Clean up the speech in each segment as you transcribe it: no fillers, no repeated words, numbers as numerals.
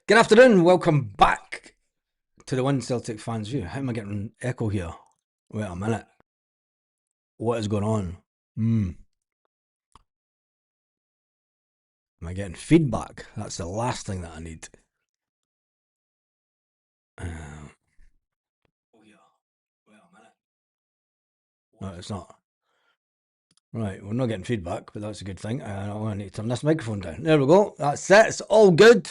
Good afternoon, welcome back to the One Celtic Fans View. How am I getting echo here? Wait a minute. What is going on? Am I getting feedback? That's the last thing that I need. Oh yeah. Wait a minute. No, it's not. Right, we're not getting feedback, but that's a good thing. I need to turn this microphone down. There we go. That's it. It's all good.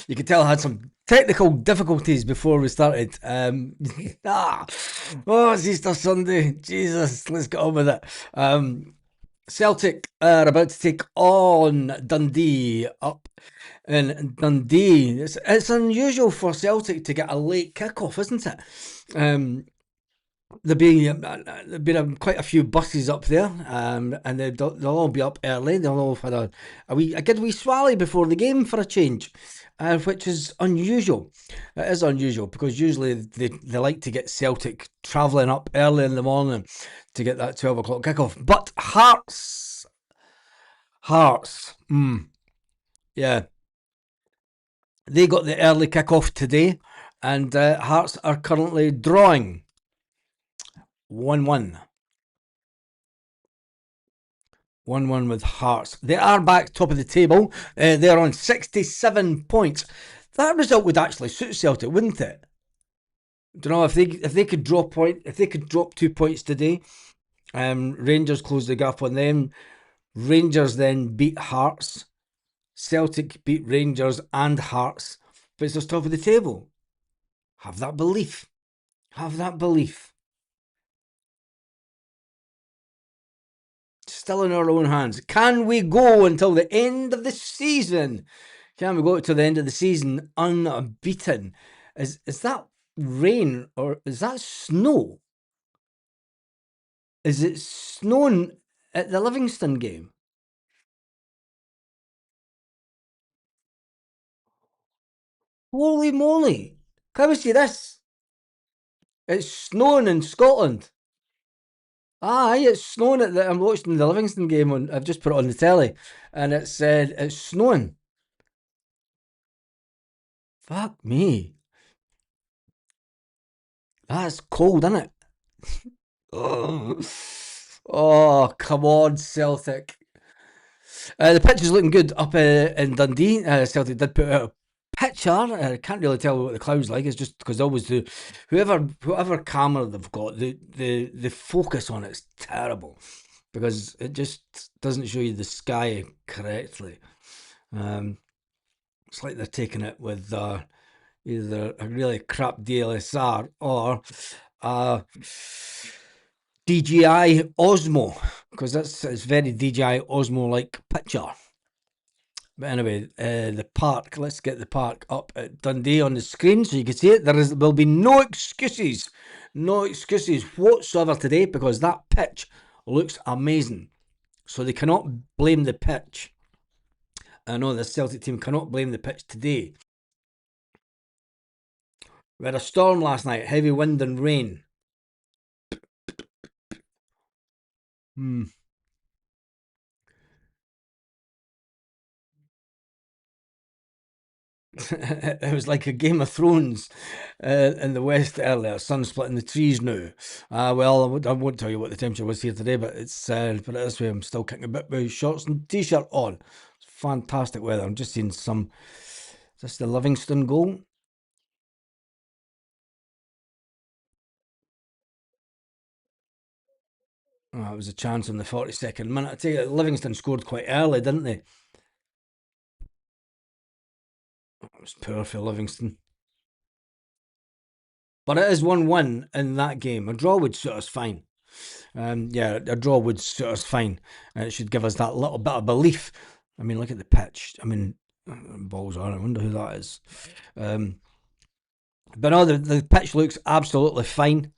You can tell I had some technical difficulties before we started. Oh, it's Easter Sunday. Jesus, let's get on with it. Celtic are about to take on Dundee up in Dundee. It's unusual for Celtic to get a late kickoff, isn't it? There'll be quite a few buses up there, and they'll all be up early. They'll all have had a good wee swally before the game for a change, which is unusual. It is unusual because usually they like to get Celtic travelling up early in the morning to get that 12 o'clock kickoff. But Hearts, yeah, they got the early kickoff today, and Hearts are currently drawing 1-1. 1-1 with Hearts. They are back top of the table. They're on 67 points. That result would actually suit Celtic, wouldn't it? Do you know if they could drop 2 points today, Rangers close the gap on them. Rangers then beat Hearts. Celtic beat Rangers and Hearts, but it's just top of the table. Have that belief. Have that belief. Still in our own hands. Can we go until the end of the season? Can we go to the end of the season unbeaten? Is that rain or is that snow? Is it snowing at the Livingston game? Holy moly! Can we see this? It's snowing in Scotland. Aye, it's snowing at the. I'm watching the Livingston game on. I've just put it on the telly, and it said it's snowing. Fuck me. That's cold, isn't it? Oh, come on, Celtic. The pitch is looking good up in Dundee. Celtic did put out a picture. I can't really tell what the cloud's like. It's just because they always do. Whoever camera they've got, the focus on it's terrible because it just doesn't show you the sky correctly. It's like they're taking it with either a really crap DLSR or uh, DJI Osmo, because it's very DJI Osmo like picture. But anyway, the park. Let's get the park up at Dundee on the screen so you can see it. Will be no excuses whatsoever today because that pitch looks amazing. So they cannot blame the pitch. I know the Celtic team cannot blame the pitch today. We had a storm last night, heavy wind and rain. It was like a Game of Thrones in the West earlier. Sun splitting the trees now. Well, I won't tell you what the temperature was here today, but it's put it this way: I'm still kicking a bit with shorts and t-shirt on. It's fantastic weather. I'm just seeing some. Is this the Livingston goal? Oh, it was a chance in the 42nd minute. I tell you, Livingston scored quite early, didn't they? It was poor for Livingston. But it is 1-1 in that game. A draw would suit us fine. Yeah, a draw would suit us fine. It should give us that little bit of belief. I mean, look at the pitch. I mean, balls on. I wonder who that is. But no, the pitch looks absolutely fine,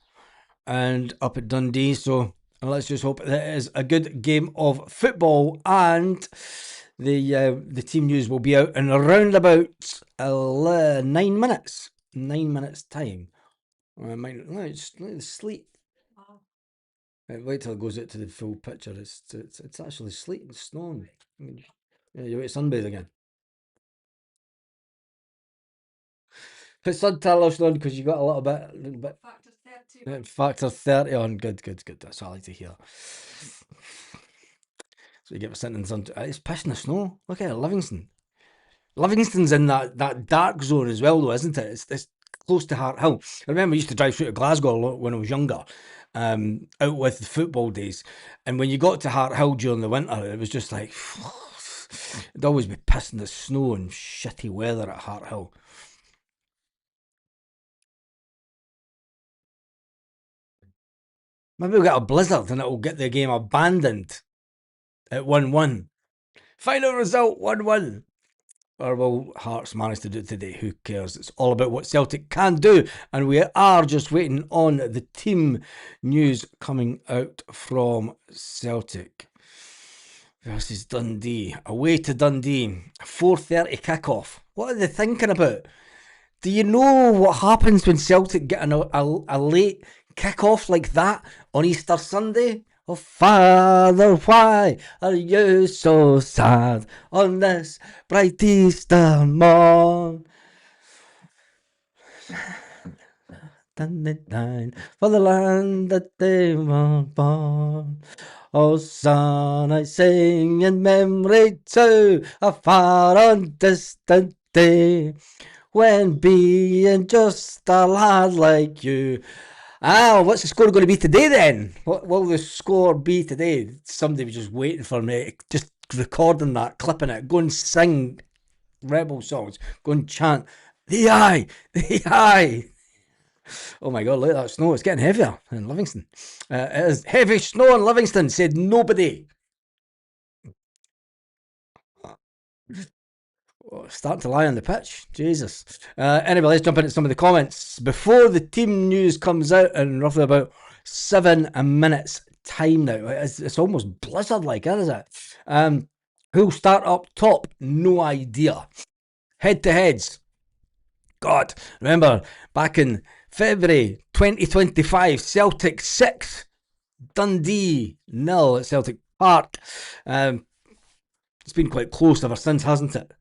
and up at Dundee. So let's just hope that it is a good game of football, and the team news will be out in around about 9 minutes. 9 minutes time. I might let it sleep. Wait till it goes out to the full picture. It's actually sleeting, snowing. Yeah, you wait to sunbathe again. Put sun tellers on because you got a little bit factor 30 on. Good, good, good. That's what I like to hear. So you get sitting in sun. It's pissing the snow. Look at it, Livingston. Livingston's in that dark zone as well, though, isn't it? It's close to Hart Hill. I remember I used to drive through to Glasgow a lot when I was younger, out with the football days. And when you got to Hart Hill during the winter, it was just like it'd always be pissing the snow and shitty weather at Hart Hill. Maybe we'll get a blizzard and it'll get the game abandoned at 1-1. Final result 1-1. Or will Hearts manage to do it today? Who cares? It's all about what Celtic can do. And we are just waiting on the team news coming out from Celtic versus Dundee. Away to Dundee. 4:30 kickoff. What are they thinking about? Do you know what happens when Celtic get a late kickoff like that on Easter Sunday? Oh, Father, why are you so sad on this bright Easter morn? For the land that they were born. Oh, son, I sing in memory to a far and distant day, when being just a lad like you. What's the score going to be today then? What will the score be today? Somebody was just waiting for me, just recording that, clipping it, go and sing rebel songs, go and chant, the eye, the eye. Oh my God, look at that snow, it's getting heavier in Livingston. It is heavy snow in Livingston, said nobody. Starting to lie on the pitch. Jesus. Anyway, let's jump into some of the comments. Before the team news comes out in roughly about 7 minutes time now. It's almost blizzard-like, isn't it? Who'll start up top? No idea. Head-to-heads. God, remember back in February 2025, Celtic 6, Dundee 0 at Celtic Park. It's been quite close ever since, hasn't it?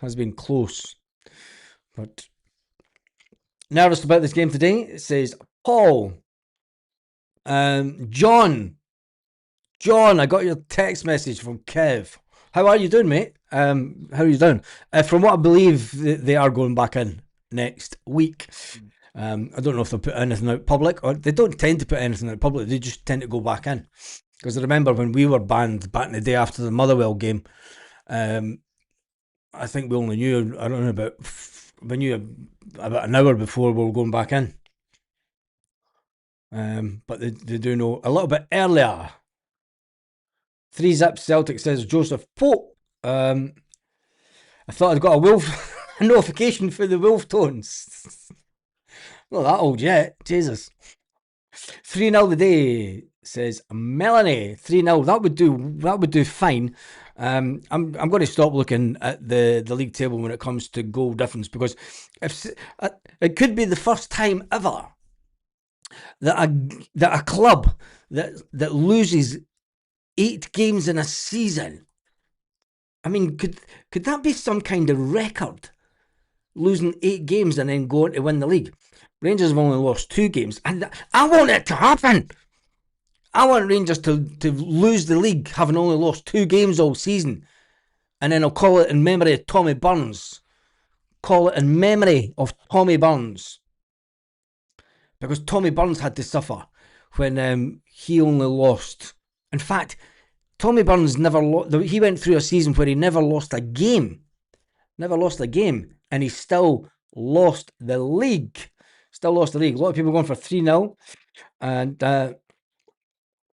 Has been close. But nervous about this game today. It says Paul. John, I got your text message from Kev. How are you doing, mate? How are you doing? From what I believe, they are going back in next week. I don't know if they'll put anything out public, or they don't tend to put anything out public. They just tend to go back in. Because I remember when we were banned back in the day after the Motherwell game, I think we only knew, I don't know, we knew about an hour before we were going back in. But they do know a little bit earlier. 3-zip Celtic, says Joseph Pope. I thought I'd got a notification for the Wolf Tones. Not that old yet, Jesus. 3-0 today, says Melanie. 3-0. That would do fine. I'm going to stop looking at the league table when it comes to goal difference, because it could be the first time ever that a club that loses 8 games in a season. I mean, could that be some kind of record? Losing 8 games and then going to win the league. Rangers have only lost 2 games, and I want it to happen. I want Rangers to lose the league, having only lost 2 games all season. And then I'll call it in memory of Tommy Burns. Call it in memory of Tommy Burns. Because Tommy Burns had to suffer when he only lost. In fact, Tommy Burns never lost. He went through a season where he never lost a game. Never lost a game. And he still lost the league. Still lost the league. A lot of people going for 3-0. And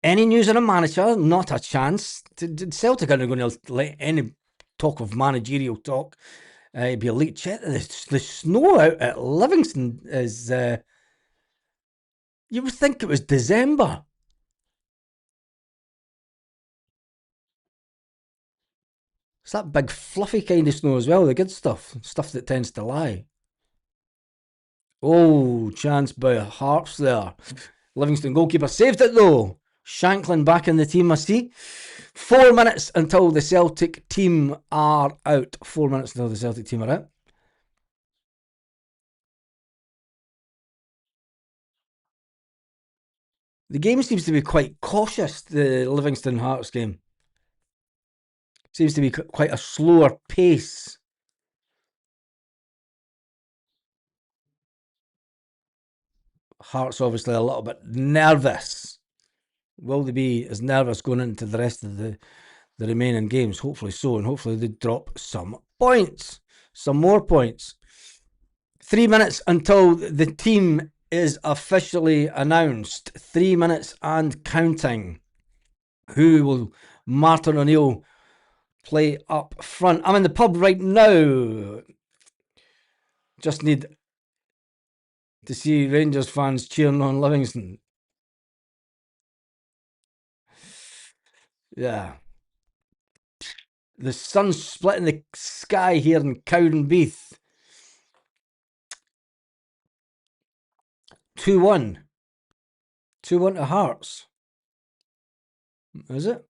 any news on a manager? Not a chance. Celtic aren't going to let any talk of managerial talk be a leak. Check the snow out at Livingston is. You would think it was December. It's that big fluffy kind of snow as well, the good stuff. Stuff that tends to lie. Oh, chance by Hearts there. Livingston goalkeeper saved it though. Shanklin back in the team, I see. 4 minutes until the Celtic team are out. 4 minutes until the Celtic team are out. The game seems to be quite cautious, the Livingston Hearts game. Seems to be quite a slower pace. Hearts obviously a little bit nervous. Will they be as nervous going into the rest of the remaining games? Hopefully so, and hopefully they drop some points. Some more points. 3 minutes until the team is officially announced. 3 minutes and counting. Who will Martin O'Neill play up front? I'm in the pub right now. Just need to see Rangers fans cheering on Livingston. Yeah. The sun's splitting the sky here in Cowdenbeath. 2-1. 2-1 to Hearts. Is it?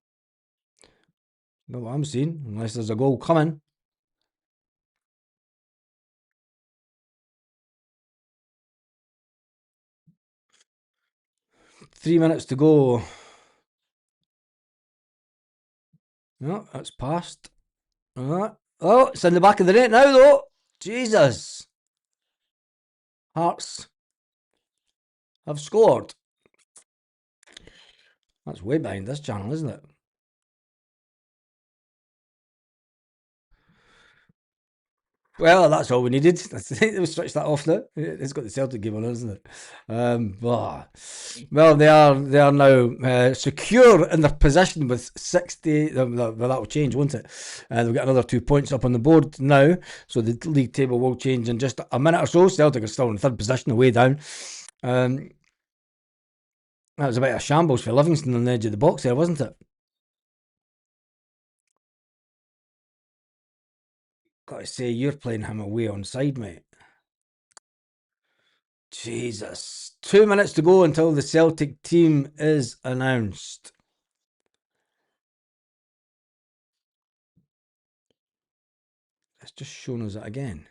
Not what I'm seeing, unless there's a goal coming. Three minutes to go. No, that's passed. Oh, it's in the back of the net now, though. Jesus. Hearts have scored. That's way behind this channel, isn't it? Well, that's all we needed. We switched that off now. It's got the Celtic game on, isn't it? Well, they are now secure in their position with 60. Well, that will change, won't it? They've got another 2 points up on the board now, so the league table will change in just a minute or so. Celtic are still in third position, way down. That was a bit of a shambles for Livingston on the edge of the box there, wasn't it? Got to say, you're playing him away on side, mate. Jesus. 2 minutes to go until the Celtic team is announced. It's just shown us it again.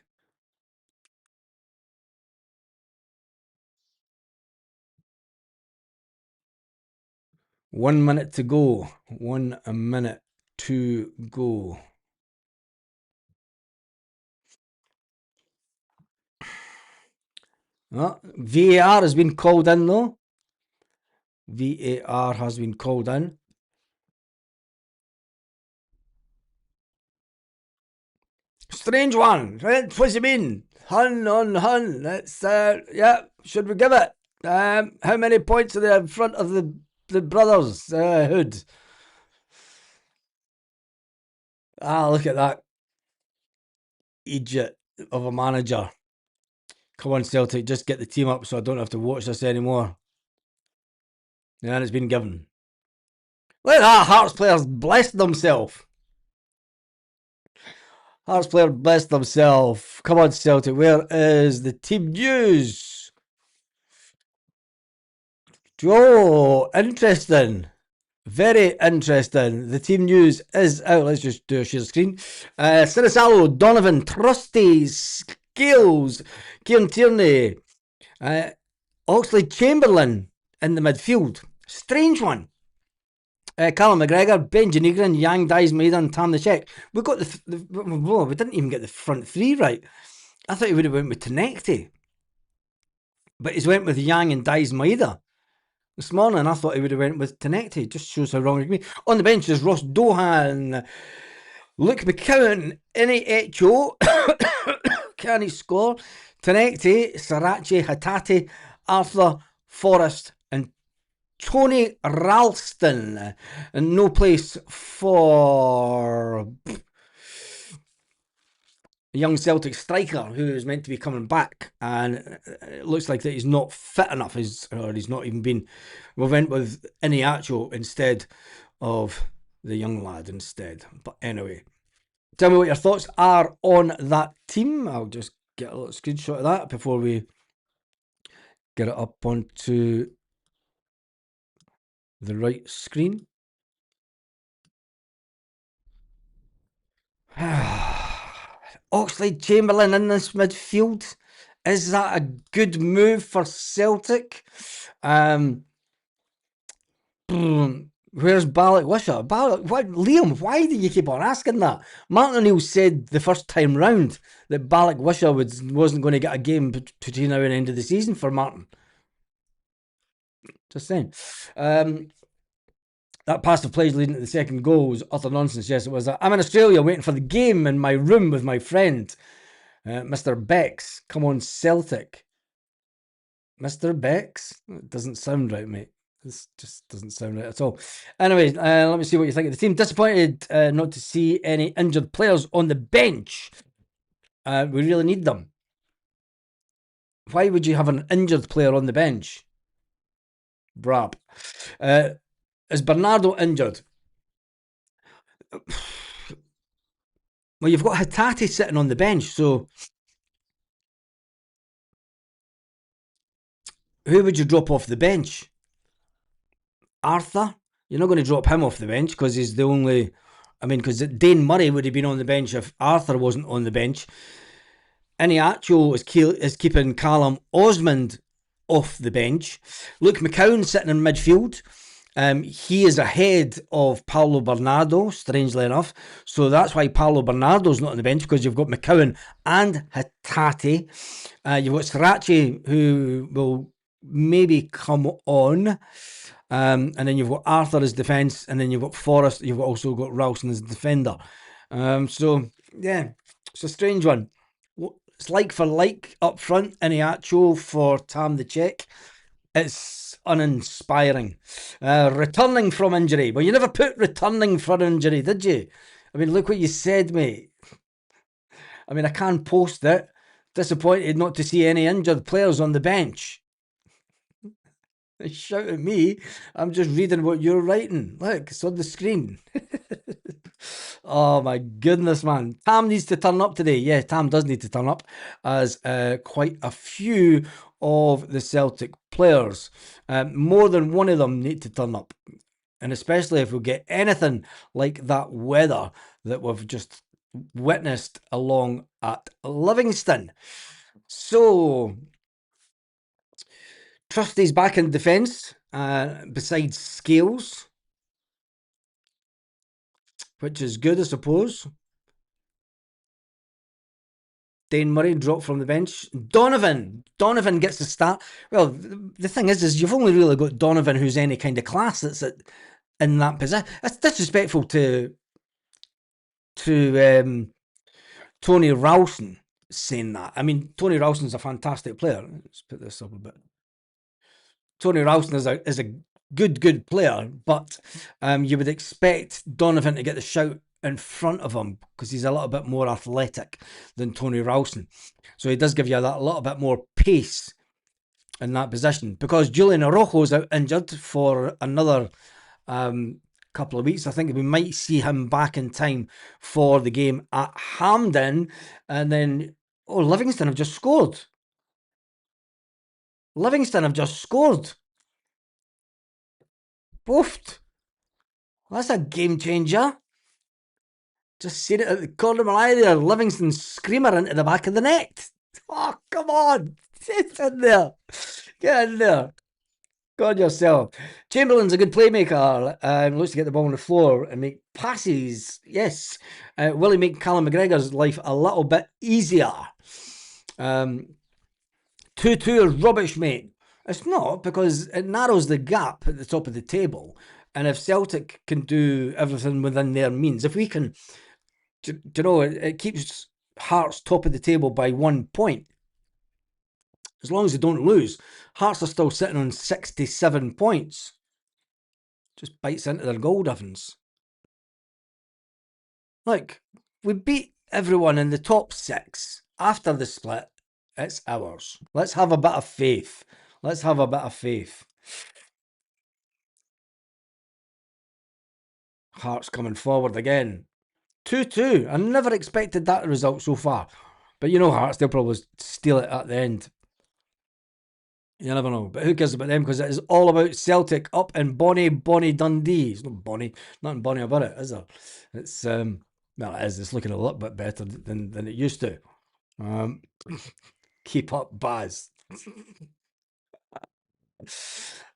One minute to go. 1 minute to go. VAR has been called in, though. VAR has been called in. Strange one. What does he mean? Hun on Hun. Let's, yeah, should we give it? How many points are there in front of the brothers? Hood. Look at that. Idiot of a manager. Come on, Celtic, just get the team up so I don't have to watch this anymore. Yeah, and it's been given. Look at that, Hearts players blessed themselves. Hearts player blessed themselves. Come on, Celtic, where is the team news? Oh, interesting. Very interesting. The team news is out. Let's just do a share screen. Sinisalo, Donovan, Trusty, Scales, Kieran Tierney, Oxlade Chamberlain in the midfield. Strange one. Callum McGregor, Benji Negrin, Yang, Dies Maida, and Tam the Czech. We got we didn't even get the front three right. I thought he would have went with Tenecti. But he's went with Yang and Dies Maida. This morning I thought he would have went with Tenecti. Just shows how wrong it can be. On the bench is Ross Dohan, Luke McCowan, Ini Echo. Can he score? Tenecti, Sarachi, Hatate, Arthur, Forrest, and Tony Ralston. And no place for a young Celtic striker who is meant to be coming back, and it looks like that he's not fit enough, or he's not even been. We went with Iniacho instead of the young lad instead. But anyway, tell me what your thoughts are on that team. I'll just get a little screenshot of that before we get it up onto the right screen. Oxlade-Chamberlain in this midfield. Is that a good move for Celtic? Where's Balak Wisher? Liam, why do you keep on asking that? Martin O'Neill said the first time round that Balak Wisher wasn't going to get a game between now and the end of the season for Martin. Just saying. That passive play leading to the second goal was utter nonsense. Yes, it was. I'm in Australia waiting for the game in my room with my friend, Mr. Bex. Come on, Celtic. Mr. Bex? It doesn't sound right, mate. This just doesn't sound right at all. Anyway, let me see what you think of the team. Disappointed not to see any injured players on the bench. We really need them. Why would you have an injured player on the bench? Brab. Is Bernardo injured? Well, you've got Hatate sitting on the bench, so who would you drop off the bench? Arthur? You're not going to drop him off the bench because he's the only... I mean, because Dane Murray would have been on the bench if Arthur wasn't on the bench. Iniacho is keeping Callum Osmond off the bench. Luke McCowan sitting in midfield. He is ahead of Paulo Bernardo, strangely enough. So that's why Paulo Bernardo's not on the bench, because you've got McCowan and Hatate. You've got Srirachi, who will maybe come on. And then you've got Arthur as defence, and then you've got Forrest. You've also got Ralston as defender. So, yeah, it's a strange one. It's like for like up front, Iniacho for Tam the Czech. It's uninspiring. Returning from injury. Well, you never put returning from injury, did you? I mean, look what you said, mate. I mean, I can't post it. Disappointed not to see any injured players on the bench. Shout at me. I'm just reading what you're writing. Look, it's on the screen. Oh my goodness, man. Tam needs to turn up today. Yeah, Tam does need to turn up, as quite a few of the Celtic players, more than one of them, need to turn up. And especially if we get anything like that weather that we've just witnessed along at Livingston. So, Trusty's back in defence, besides Scales, which is good, I suppose. Dane Murray dropped from the bench. Donovan gets the start. Well, the thing is you've only really got Donovan, who's any kind of class that's in that position. It's disrespectful to Tony Ralston saying that. I mean, Tony Ralston's a fantastic player. Let's put this up a bit. Tony Ralston is a good player, but you would expect Donovan to get the shout in front of him because he's a little bit more athletic than Tony Ralston. So he does give you that a little bit more pace in that position. Because Julian Araujo's out injured for another couple of weeks. I think we might see him back in time for the game at Hampden. And then, Livingston have just scored. Boofed. That's a game changer. Just seen it at the corner of my eye there. Livingston screamer into the back of the net. Oh, come on. Get in there. Get in there. God yourself. Chamberlain's a good playmaker. Looks to get the ball on the floor and make passes. Yes. Will he make Callum McGregor's life a little bit easier? 2-2 is rubbish, mate. It's not, because it narrows the gap at the top of the table. And if Celtic can do everything within their means, if we can, it keeps Hearts top of the table by 1 point. As long as they don't lose, Hearts are still sitting on 67 points. Just bites into their goal difference. Look, we beat everyone in the top 6. After the split, it's ours. Let's have a bit of faith. Hearts coming forward again. 2-2. I never expected that result so far. But Hearts, they'll probably steal it at the end. You never know. But who cares about them? Because it is all about Celtic up in bonny Dundee. It's not bonny, nothing bonny about it, is there? It's well, it is. It's looking a lot bit better than it used to. Um, keep up, Baz.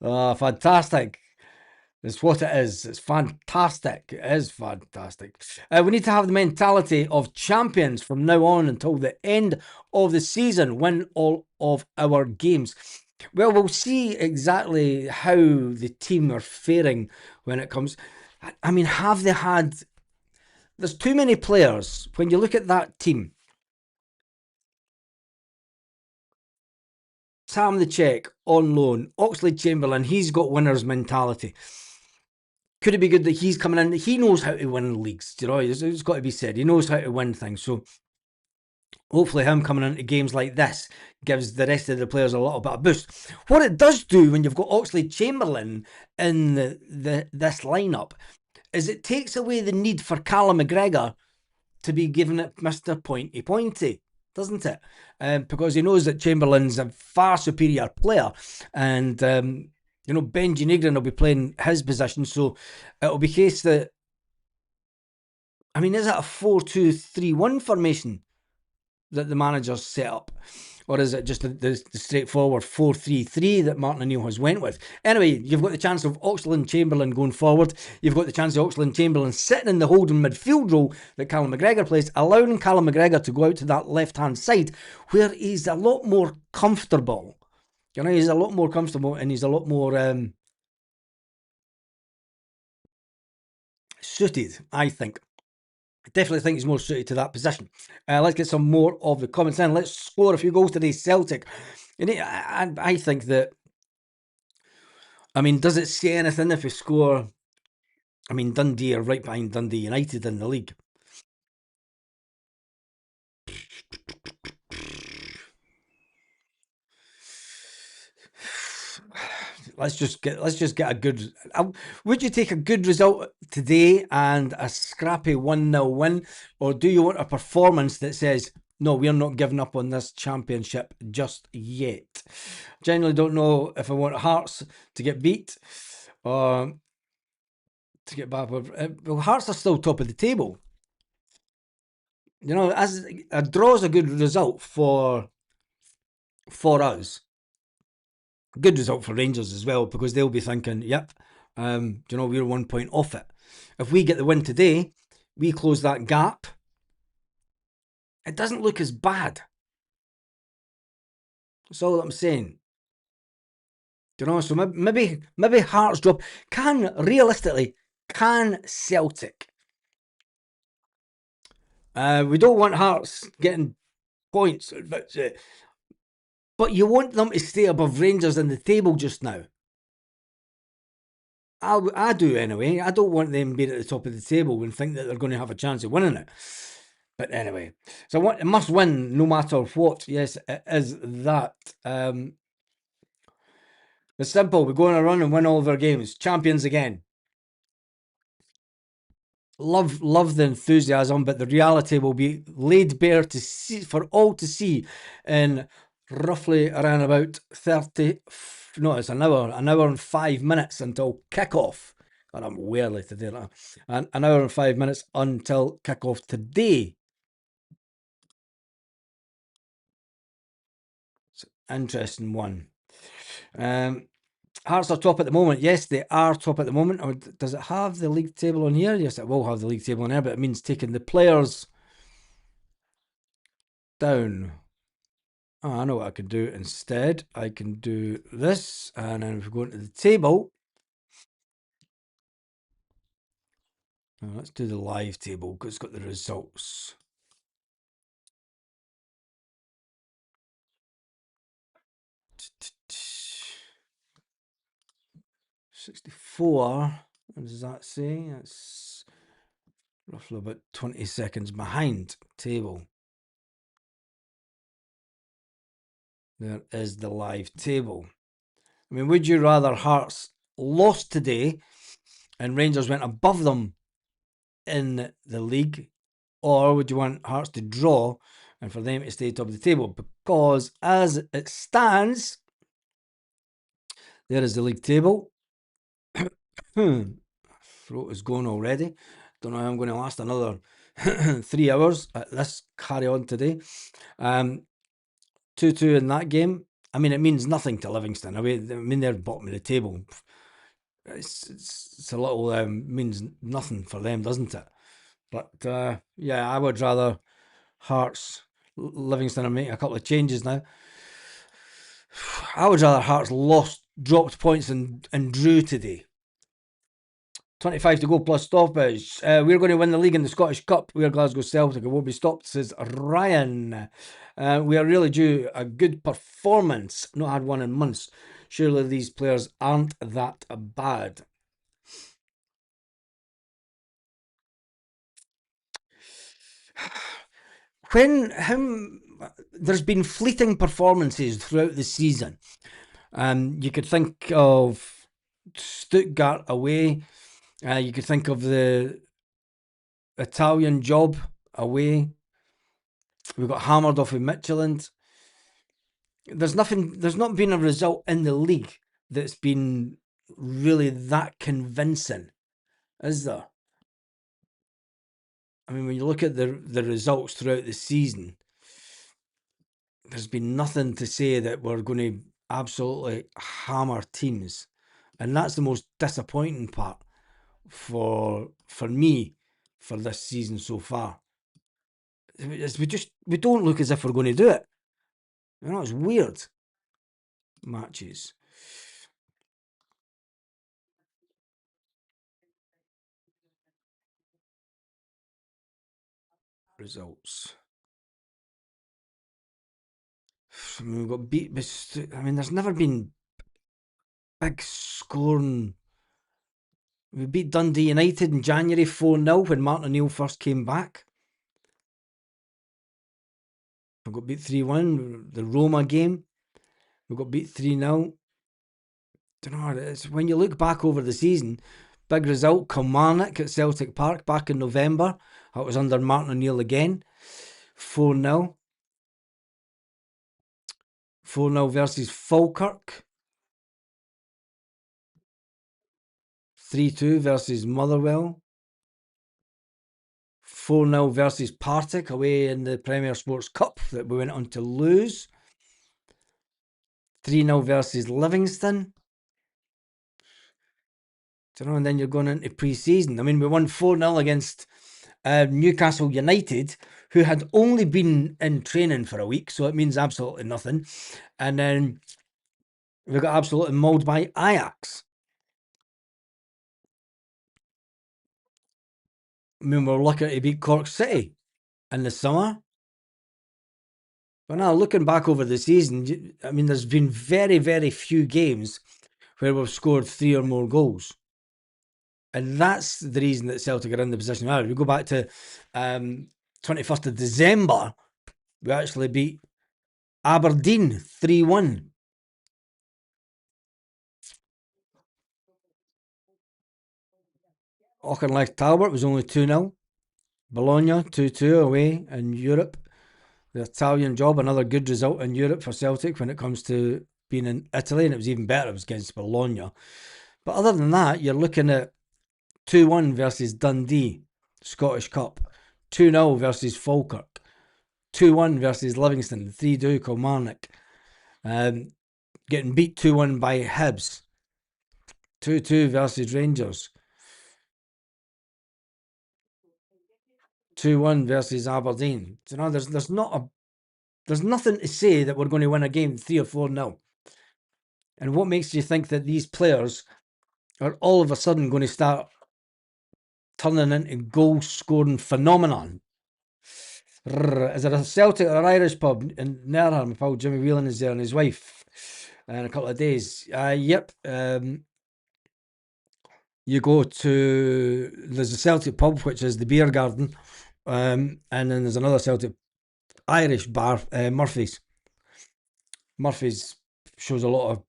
Oh, fantastic. It's what it is. It's fantastic. It is fantastic. We need to have the mentality of champions from now on until the end of the season. Win all of our games. Well, we'll see exactly how the team are faring when it comes. I mean, have they had. There's too many players. When you look at that team, Sam the Czech on loan, Oxlade Chamberlain, he's got winner's mentality. Could it be good that he's coming in? He knows how to win leagues, you know, it's got to be said. He knows how to win things. So hopefully him coming into games like this gives the rest of the players a little bit of boost. What it does do when you've got Oxlade Chamberlain in this lineup is it takes away the need for Callum McGregor to be giving it Mr. Pointy, doesn't it? Because he knows that Chamberlain's a far superior player, and you know, Benji Negrin will be playing his position, so it'll be a case that, I mean, is it a 4-2-3-1 formation that the manager's set up? Or is it just the straightforward 4-3-3 that Martin O'Neill has went with? Anyway, you've got the chance of Oxlade Chamberlain going forward. You've got the chance of Oxlade Chamberlain sitting in the holding midfield role that Callum McGregor plays, allowing Callum McGregor to go out to that left-hand side where he's a lot more comfortable. You know, he's a lot more comfortable and he's a lot more suited, I think. I definitely think he's more suited to that position. Let's get some more of the comments in. Let's score a few goals today, Celtic. And I think that, I mean, does it say anything if we score? I mean, Dundee are right behind Dundee United in the league. Let's just get a good. Would you take a good result today and a scrappy 1-0 win, or do you want a performance that says, no, we're not giving up on this championship just yet? Genuinely don't know if I want Hearts to get beat or to get back. Well, Hearts are still top of the table. You know, as a draw is a good result for us. Good result for Rangers as well, because they'll be thinking, yep, you know, we're 1 point off it. If we get the win today, we close that gap. It doesn't look as bad. That's all I'm saying. You know, so maybe Hearts drop. Realistically, can Celtic? We don't want Hearts getting points, but you want them to stay above Rangers in the table just now. I do anyway. I don't want them being at the top of the table and think that they're going to have a chance of winning it. But anyway, so it must win no matter what. Yes, it is that. It's simple. We go on a run and win all of our games. Champions again. Love the enthusiasm, but the reality will be laid bare to see, for all to see in roughly around about 30. No, it's an hour and 5 minutes until kickoff. And I'm way late today. An hour and 5 minutes until kickoff today. It's an interesting one. Hearts are top at the moment. Yes, they are top at the moment. Or does it have the league table on here? Yes, it will have the league table on here, but it means taking the players down. Oh, I know what I can do instead. I can do this, and then if we go into the table, let's do the live table because it's got the results. $64. What does that say? That's roughly about 20 seconds behind table. There is the live table. I mean, would you rather Hearts lost today and Rangers went above them in the league, or would you want Hearts to draw and for them to stay top of the table? Because as it stands, There is the league table. Throat is going already. Don't know how I'm going to last another 3 hours at this carry on today. 2-2 in that game. I mean, it means nothing to Livingston. I mean, they're bottom of the table. It's a little means nothing for them, doesn't it? But yeah, I would rather Hearts, Livingston are making a couple of changes now. I would rather Hearts dropped points and drew today. 25 to go plus stoppage. We're going to win the league in the Scottish Cup. We're Glasgow Celtic. It won't be stopped, says Ryan. We are really due a good performance. Not had one in months. Surely these players aren't that bad. There's been fleeting performances throughout the season. You could think of Stuttgart away. You could think of the Italian job away. We got hammered off with Midtjylland. There's not been a result in the league that's been really that convincing, is there? I mean, when you look at the results throughout the season, there's been nothing to say that we're going to absolutely hammer teams. And that's the most disappointing part for me for this season so far. We don't look as if we're going to do it. You know, it's weird. Matches. Results. I mean, we got beat. I mean, there's never been big scoring. We beat Dundee United in January 4-0 when Martin O'Neill first came back. We got beat 3-1. The Roma game, we got beat 3-0. Don't know. It's when you look back over the season, big result, Kilmarnock at Celtic Park back in November. That was under Martin O'Neill again. 4-0. 4-0 versus Falkirk. 3-2 versus Motherwell. 4-0 versus Partick away in the Premier Sports Cup that we went on to lose. 3-0 versus Livingston. And then you're going into pre-season. I mean, we won 4-0 against Newcastle United, who had only been in training for a week, so it means absolutely nothing. And then we got absolutely mauled by Ajax. I mean, we're lucky to beat Cork City in the summer. But now, looking back over the season, I mean, there's been very, very few games where we've scored 3 or more goals. And that's the reason that Celtic are in the position now. We go back to 21st of December, we actually beat Aberdeen 3-1. Auchinleck Talbot was only 2-0. Bologna 2-2 away in Europe. The Italian job, another good result in Europe for Celtic when it comes to being in Italy, and it was even better, it was against Bologna. But other than that, you're looking at 2-1 versus Dundee, Scottish Cup. 2-0 versus Falkirk. 2-1 versus Livingston. 3-2 Kilmarnock. Getting beat 2-1 by Hibs. 2-2 versus Rangers. 2-1 versus Aberdeen. You know, there's nothing to say that we're going to win a game 3 or 4-0. And what makes you think that these players are all of a sudden going to start turning into goal scoring phenomenon? Is it a Celtic or an Irish pub in Nerham? My pal Jimmy Whelan is there and his wife in a couple of days. Yep. You go to, there's a Celtic pub, which is the Beer Garden, and then there's another Celtic Irish bar, Murphy's. Murphy's shows a lot of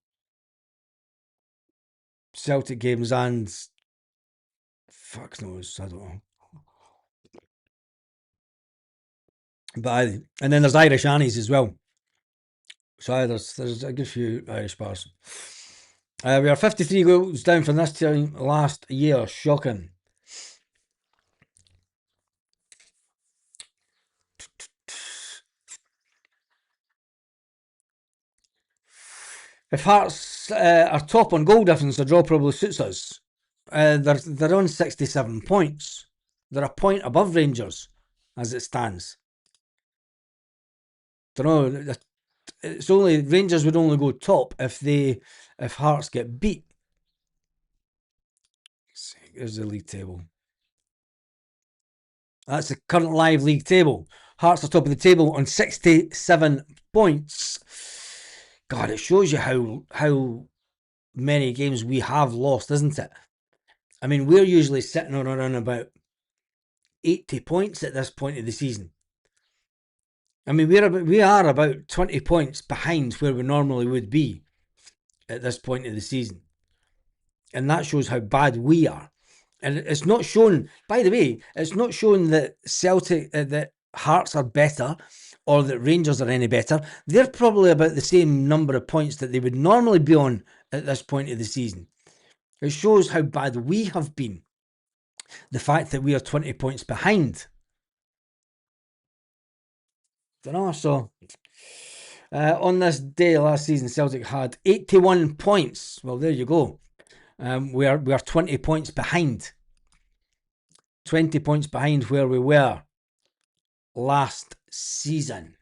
Celtic games and fuck knows, I don't know. But and then there's Irish Annie's as well. So there's a good few Irish bars. We are 53 goals down from this time last year. Shocking. If Hearts are top on goal difference, the draw probably suits us. They're on 67 points. They're a point above Rangers as it stands. Don't know. It's only Rangers would only go top if Hearts get beat. Here's the league table. That's the current live league table. Hearts are top of the table on 67 points. God, it shows you how many games we have lost, isn't it? I mean, we're usually sitting on around about 80 points at this point of the season. I mean, we are about 20 points behind where we normally would be at this point of the season. And that shows how bad we are. And it's not shown, by the way, it's not shown that Celtic, that Hearts are better or that Rangers are any better. They're probably about the same number of points that they would normally be on at this point of the season. It shows how bad we have been. The fact that we are 20 points behind. Don't know, so on this day last season, Celtic had 81 points. Well, there you go. We are 20 points behind. 20 points behind where we were last season.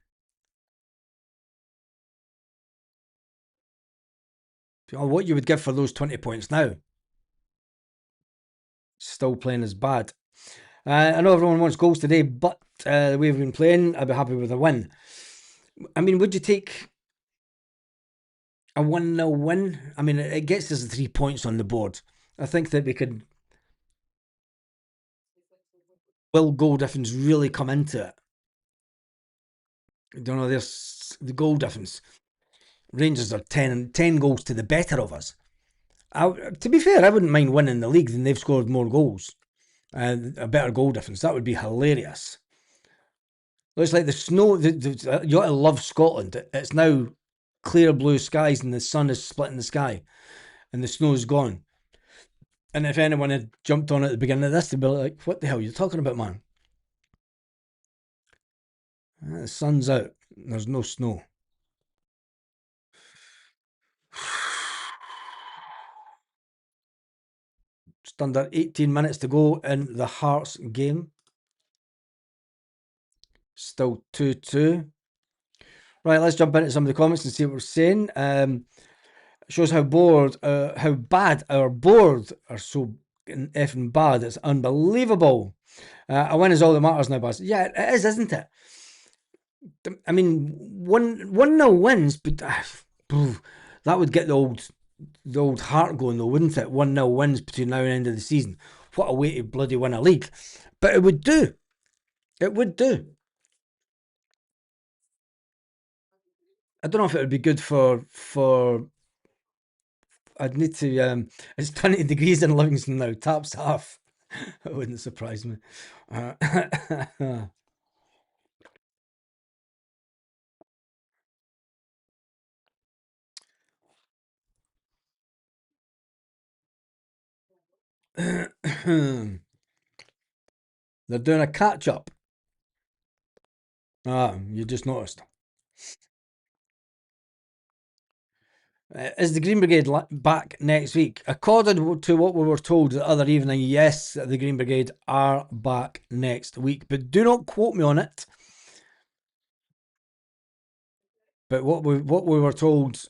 What you would give for those 20 points now? Still playing as bad. I know everyone wants goals today, but the way we've been playing, I'd be happy with a win. I mean, would you take a 1-0 win? I mean, it gets us 3 points on the board. I think that we could. Will goal difference really come into it? I don't know. There's the goal difference. Rangers are 10 goals to the better of us. To be fair, I wouldn't mind winning the league than they've scored more goals. A better goal difference. That would be hilarious. Looks like the snow. You ought to love Scotland. It's now clear blue skies and the sun is splitting the sky and the snow's gone. And if anyone had jumped on at the beginning of this, they'd be like, what the hell are you talking about, man? The sun's out. There's no snow. Just under 18 minutes to go in the Hearts game. Still 2-2. Right, let's jump into some of the comments and see what we're saying. Shows how bad our board are so effing bad. It's unbelievable. A win is all that matters now, boss. Yeah, it is, isn't it? I mean, 1-0 wins, but that would get the old heart going, though, wouldn't it? 1-0 wins between now and the end of the season. What a way to bloody win a league. But it would do. It would do. I don't know if it would be good for. I'd need to. It's 20 degrees in Livingston now. Taps off. It wouldn't surprise me. They're doing a catch up. You just noticed. Is the Green Brigade back next week? According to what we were told the other evening, yes, the Green Brigade are back next week. But do not quote me on it. But what we were told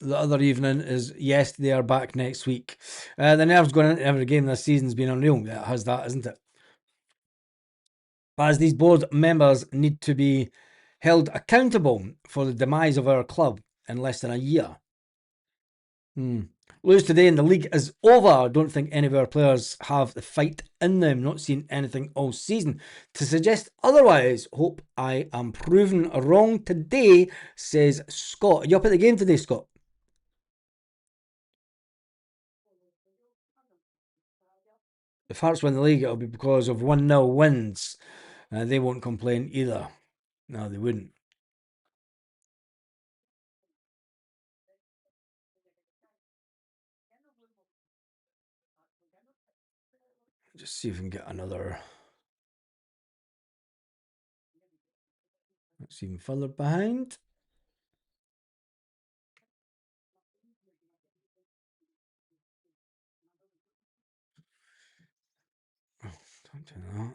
the other evening is yes, they are back next week. The nerves going into every game this season's been unreal. Yeah, it has that, isn't it? As these board members need to be held accountable for the demise of our club in less than a year. Lose today and the league is over. I don't think any of our players have the fight in them. Not seen anything all season to suggest otherwise. Hope I am proven wrong today, says Scott. Are you up at the game today, Scott? If Hearts win the league, it'll be because of 1-0 wins. They won't complain either. No, they wouldn't. Just see if we can get another. That's even further behind. Oh, don't do that.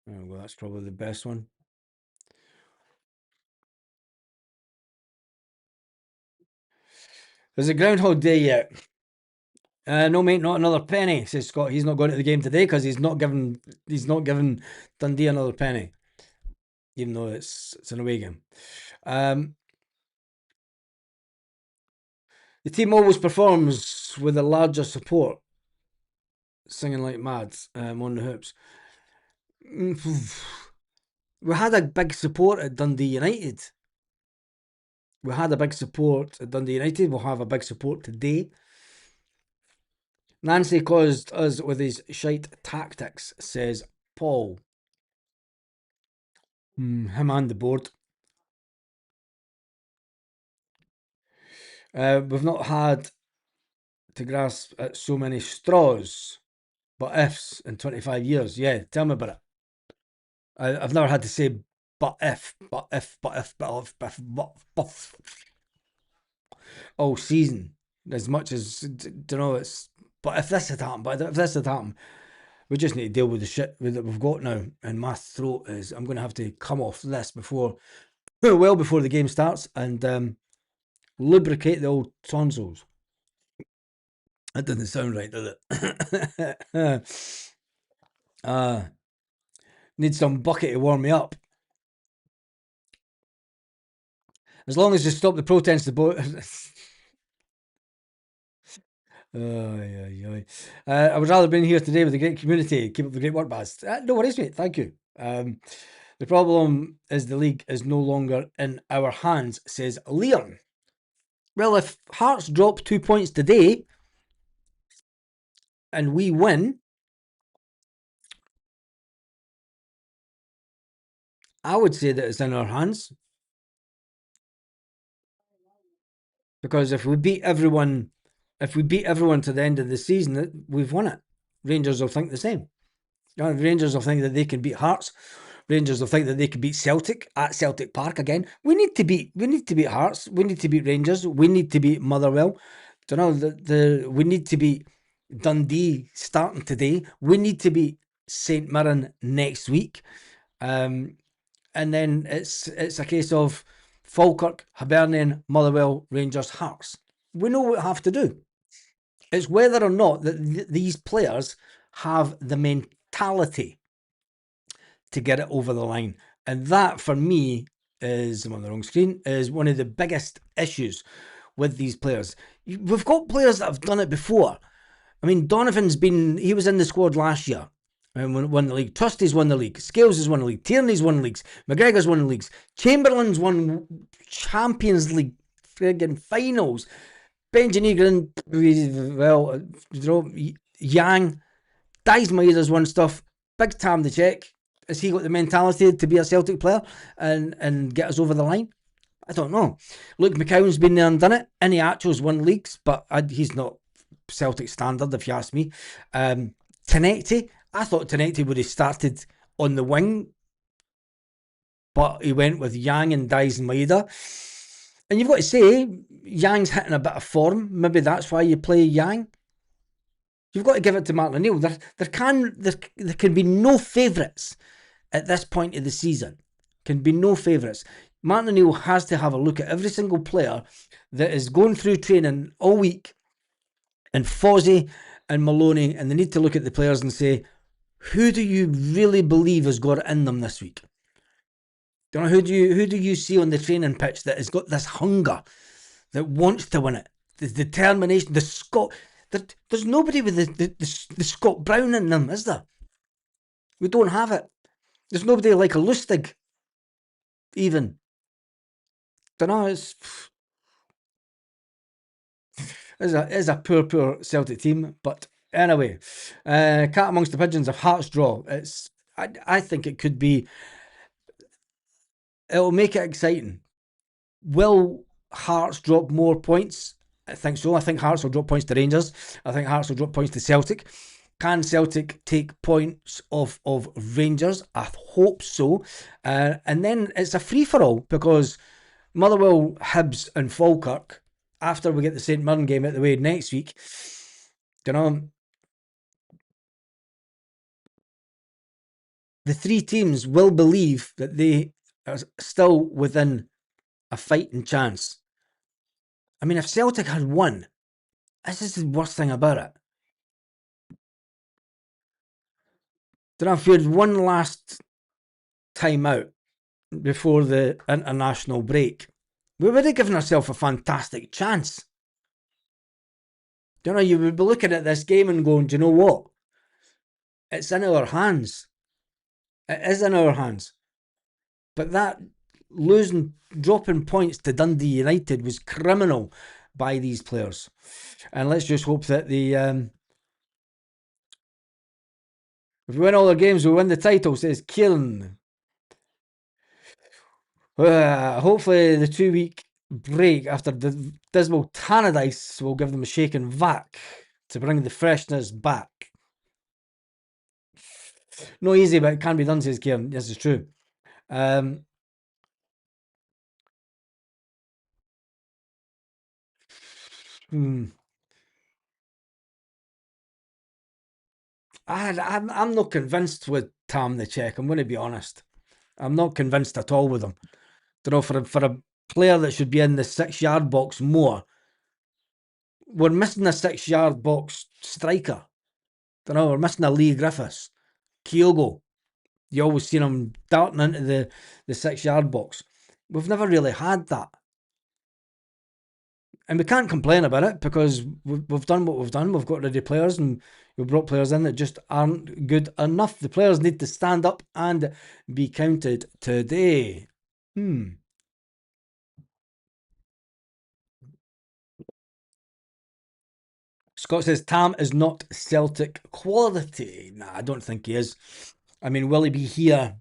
There we go. That's probably the best one. Is it Groundhog Day yet? No, mate, not another penny, says Scott. He's not going to the game today because he's not giving Dundee another penny, even though it's an away game. The team always performs with a larger support, singing like mad on the hoops. We had a big support at Dundee United. We'll have a big support today. Nancy caused us with his shite tactics, says Paul. Him and the board. We've not had to grasp at so many straws, but ifs in 25 years. Yeah, tell me about it. I've never had to say but if all season as much as, you know, it's but if this had happened, we just need to deal with the shit that we've got now. And my throat is, I'm going to have to come off this well before the game starts and lubricate the old tonsils. That doesn't sound right, does it? Need some bucket to warm me up. As long as you stop the protests about. I would rather been here today with a great community. Keep up the great work, Baz. No worries, mate. Thank you. The problem is the league is no longer in our hands, says Liam. Well, if Hearts drop 2 points today and we win, I would say that it's in our hands. Because if we beat everyone to the end of the season, we've won it. Rangers will think the same. Rangers will think that they can beat Hearts. Rangers will think that they can beat Celtic at Celtic Park again. We need to beat Hearts. We need to beat Rangers. We need to beat Motherwell. Do you know we need to beat Dundee starting today. We need to beat St Mirren next week. And then it's a case of Falkirk, Hibernian, Motherwell, Rangers, Hearts. We know what we have to do. It's whether or not that these players have the mentality to get it over the line. And that, for me, I'm on the wrong screen, is one of the biggest issues with these players. We've got players that have done it before. I mean, he was in the squad last year and won the league. Trusty's won the league. Scales has won the league. Tierney's won the leagues. McGregor's won the leagues. Chamberlain's won Champions League friggin' finals. Benjamin Egrin, well, Yang, Dies Maera's won stuff. Big Tam the Czech. Has he got the mentality to be a Celtic player and get us over the line? I don't know. Luke McCown's been there and done it. Iniacho's won leagues, but he's not Celtic standard, if you ask me. Tenecti, I thought Tenecti would have started on the wing, but he went with Yang and Dies Maeda. And you've got to say, Yang's hitting a bit of form. Maybe that's why you play Yang. You've got to give it to Martin O'Neill. There can be no favourites at this point of the season. Can be no favourites. Martin O'Neill has to have a look at every single player that is going through training all week, and Fozzie and Maloney, and they need to look at the players and say, who do you really believe has got it in them this week? You know, who do you see on the training pitch that has got this hunger, that wants to win it, the determination, the Scott? There's nobody with the Scott Brown in them, is there? We don't have it. There's nobody like a Lustig, even. Don't know. It's a poor Celtic team, but anyway, cat amongst the pigeons of Hearts draw. I think it could be. It'll make it exciting. Will Hearts drop more points I think so. I think Hearts will drop points to Rangers. I think Hearts will drop points to Celtic. Can Celtic take points off of Rangers? I hope so. And then it's a free for all because Motherwell, Hibs, and Falkirk, after we get the St Mirren game out the way next week, you know, the three teams will believe that they are still within a fighting chance. I mean, if Celtic had won, this is the worst thing about it. If you had one last time out before the international break, we would have given ourselves a fantastic chance. You would be looking at this game and going, do you know what? It's in our hands. It is in our hands. But that dropping points to Dundee United was criminal by these players. And let's just hope that if we win all our games, we win the title, says Kieran. Hopefully the 2-week break after the dismal Tannadice will give them a shake and vac to bring the freshness back. No easy, but it can be done, says Kieran. This is true. I'm not convinced with Tam the Czech. I'm going to be honest. I'm not convinced at all with him. For a player that should be in the 6-yard box more, we're missing a 6-yard box striker. We're missing a Lee Griffiths, Kyogo. You always seen him darting into the 6-yard box. We've never really had that. And we can't complain about it because we've done what we've done. We've got ready players and we've brought players in that just aren't good enough. The players need to stand up and be counted today. Scott says Tam is not Celtic quality. Nah, I don't think he is. I mean, will he be here?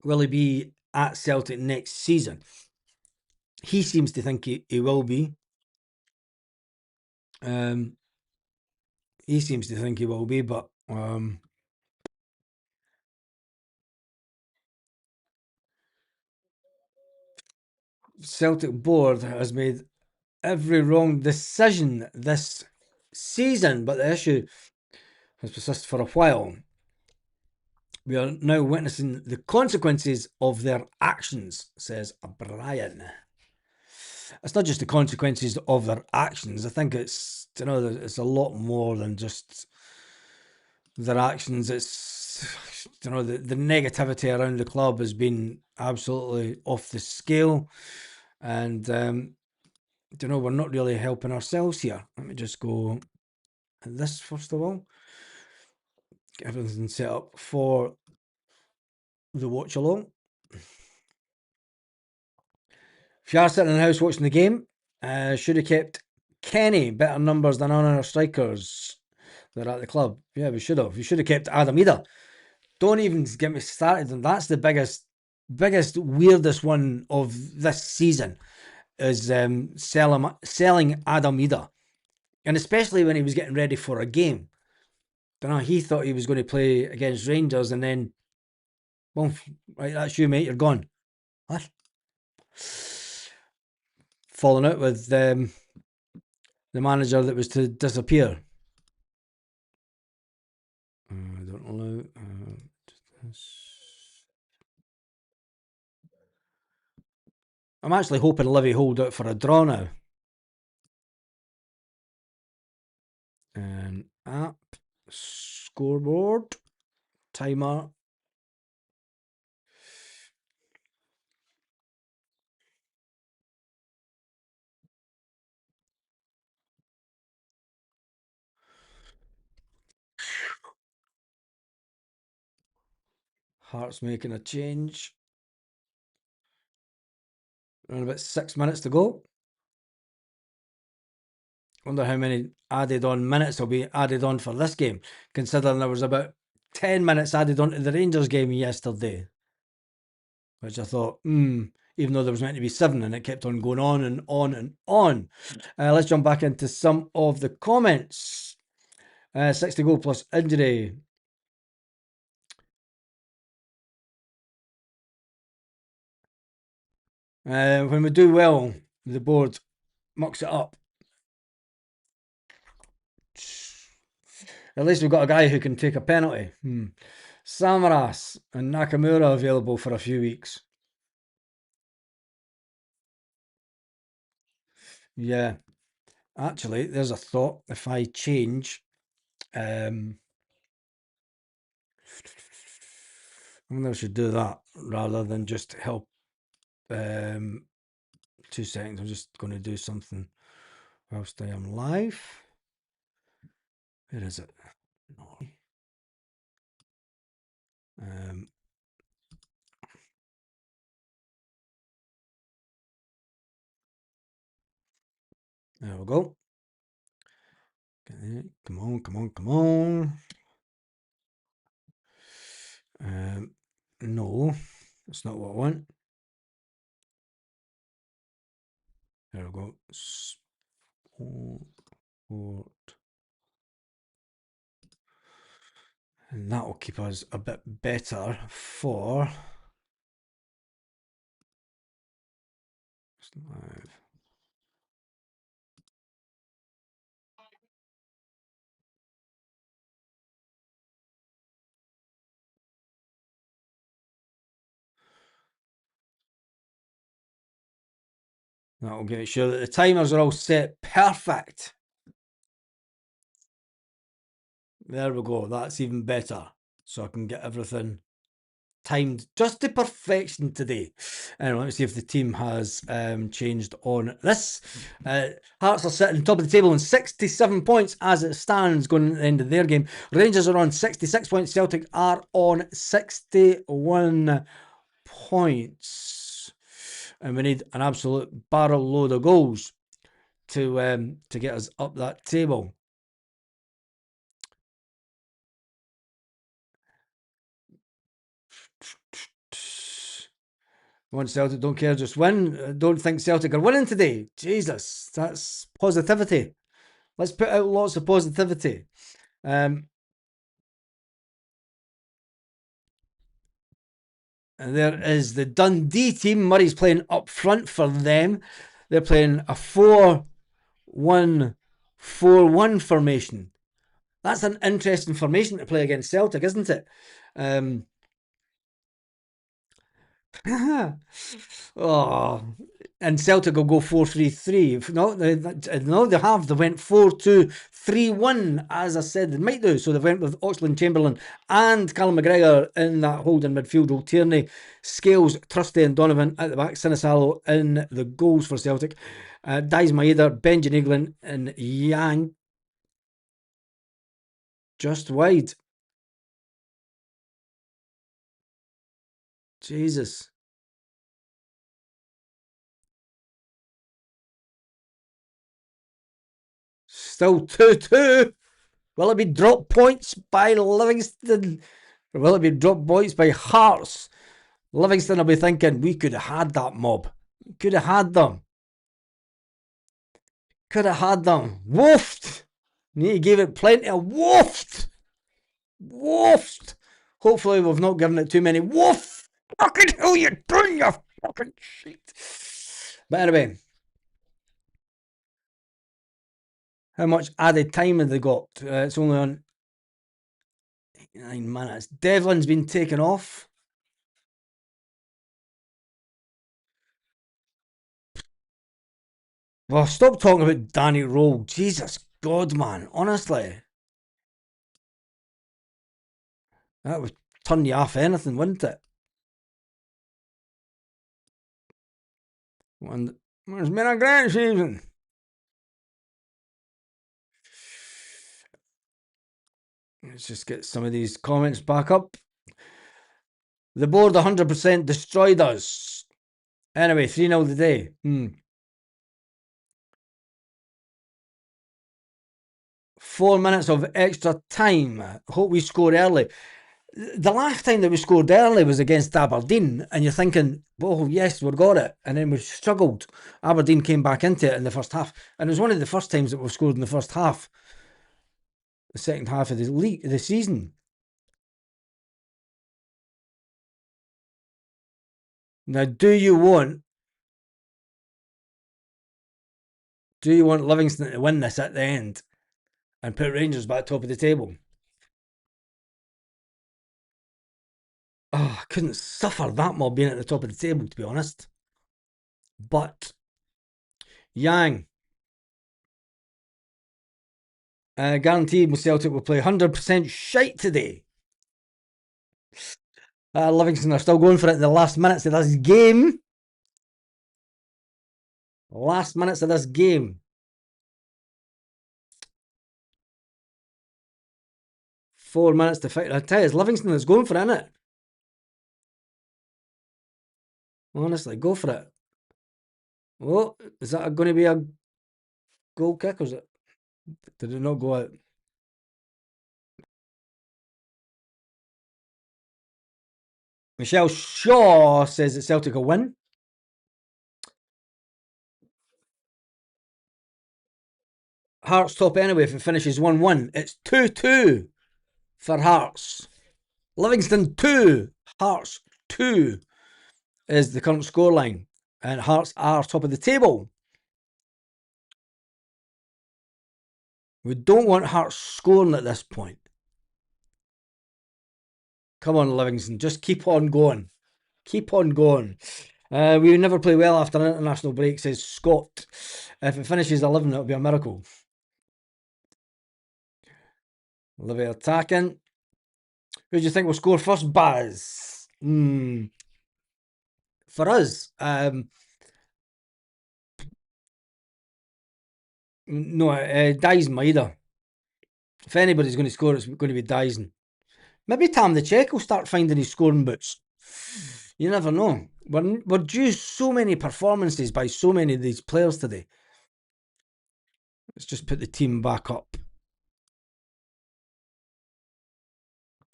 Will he be at Celtic next season? He seems to think he will be. He seems to think he will be, but Celtic board has made every wrong decision this season, but the issue has persisted for a while. We are now witnessing the consequences of their actions, says Brian. It's not just the consequences of their actions. I think it's it's a lot more than just their actions. It's the negativity around the club has been absolutely off the scale, and we're not really helping ourselves here. Let me just go this first of all. Get everything set up for the watch along. If you are sitting in the house watching the game, should have kept Kenny better numbers than on our strikers that are at the club. Yeah, we should have. We should have kept Adam either. Don't even get me started. And that's the biggest, weirdest one of this season is selling Adam Ida. And especially when he was getting ready for a game. He thought he was going to play against Rangers and then, well, right, that's you, mate, you're gone. What? Falling out with the manager that was to disappear. I don't know. I'm actually hoping Livy hold out for a draw now. And app, scoreboard, timer. Hearts making a change. Around about 6 minutes to go. Wonder how many added on minutes will be added on for this game, considering there was about 10 minutes added on to the Rangers game yesterday. Which I thought, even though there was meant to be 7, and it kept on going on and on and on. Let's jump back into some of the comments. 60 goal plus injury. When we do well, the board mucks it up. At least we've got a guy who can take a penalty. Samaras and Nakamura available for a few weeks. Yeah. Actually, there's a thought. If I change, I wonder if I should do that rather than just help. 2 seconds. I'm just going to do something whilst I am live. Where is it? There we go. Come on, come on, come on. No, that's not what I want. There we go. Sport. And that will keep us a bit better for live. That will make sure that the timers are all set perfect. There we go. That's even better. So I can get everything timed just to perfection today. And let me see if the team has changed on this. Hearts are sitting top of the table on 67 points as it stands going into the end of their game. Rangers are on 66 points. Celtic are on 61 points. And we need an absolute barrel load of goals to get us up that table. Want Celtic, don't care, just win. Don't think Celtic are winning today. Jesus, that's positivity. Let's put out lots of positivity. And there is the Dundee team. Murray's playing up front for them. They're playing a 4-1-4-1 formation. That's an interesting formation to play against Celtic, isn't it? Oh, and Celtic will go 4-3-3. No, they have. They went 4-2-3-1, as I said they might do. So they went with Oxlade-Chamberlain and Callum McGregor in that holding midfield role. Tierney, Scales, Trusty and Donovan at the back. Sinisalo in the goals for Celtic. Dies Maeda, Benjamin England and Yang just wide. Jesus. Still 2-2. Will it be drop points by Livingston? Or will it be drop points by Hearts? Livingston will be thinking, we could have had that mob. Could have had them. Could have had them. Woofed. Need to give it plenty of woofed. Woofed. Hopefully we've not given it too many. Woof. Fucking hell you doing, you fucking shit. But anyway. How much added time have they got? It's only on 9 minutes. Devlin's been taken off. Well, stop talking about Danny Rowe. Jesus God, man. Honestly. That would turn you off anything, wouldn't it? And it's been a great season. Let's just get some of these comments back up. The board 100% destroyed us. Anyway, 3-0 today. 4 minutes of extra time. Hope we score early. The last time that we scored early was against Aberdeen, and you're thinking, "Oh yes, we've got it," and then we struggled. Aberdeen came back into it in the first half, and it was one of the first times that we've scored in the first half, the second half of the league, the season. Now, do you want Livingston to win this at the end and put Rangers back top of the table? Oh, I couldn't suffer that mob being at the top of the table, to be honest. But Yang, guaranteed Celtic will play 100% shite today. Livingston are still going for it in the last minutes of this game. Last minutes of this game. 4 minutes to fight. I tell you, it's Livingston that's going for it, isn't it? Honestly, go for it. Oh, is that going to be a goal kick, or is it? Did it not go out? Michelle Shaw says that Celtic will win. Hearts top anyway if it finishes 1-1. It's 2-2 for Hearts. Livingston 2, Hearts 2 is the current scoreline. And Hearts are top of the table. We don't want Hearts scoring at this point. Come on, Livingston, just keep on going. Keep on going. We never play well after an international break, says Scott. If it finishes 11, it'll be a miracle. Olivia attacking. Who do you think will score first, Baz? For us, no, Dyson either. If anybody's going to score, it's going to be Dyson. Maybe Tam the Czech will start finding his scoring boots. You never know. We're due so many performances by so many of these players today. Let's just put the team back up.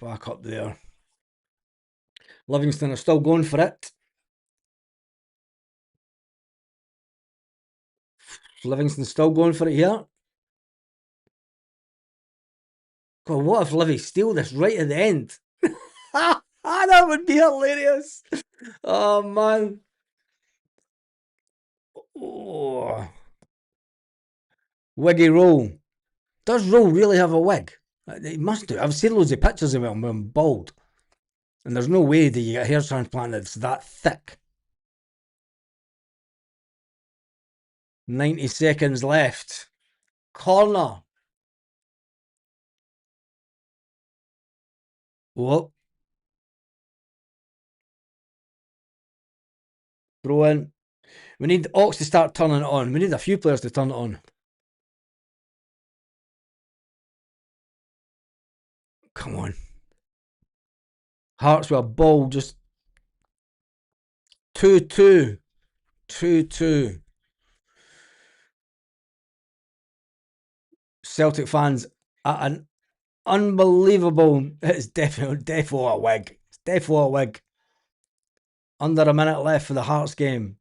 Back up there. Livingston are still going for it. Livingston's still going for it here. God, what if Livy steal this right at the end? That would be hilarious. Oh, man. Oh. Wiggy Roll. Does Roll really have a wig? He must do. I've seen loads of pictures of him with him bald. And there's no way that you get a hair transplant that's that thick. 90 seconds left. Corner. Whoa. Throw in. We need Ox to start turning it on. We need a few players to turn it on. Come on. Hearts with a ball, just 2-2. 2-2. Celtic fans at an unbelievable. It's definitely a wig. It's definitely a wig. Under a minute left for the Hearts game.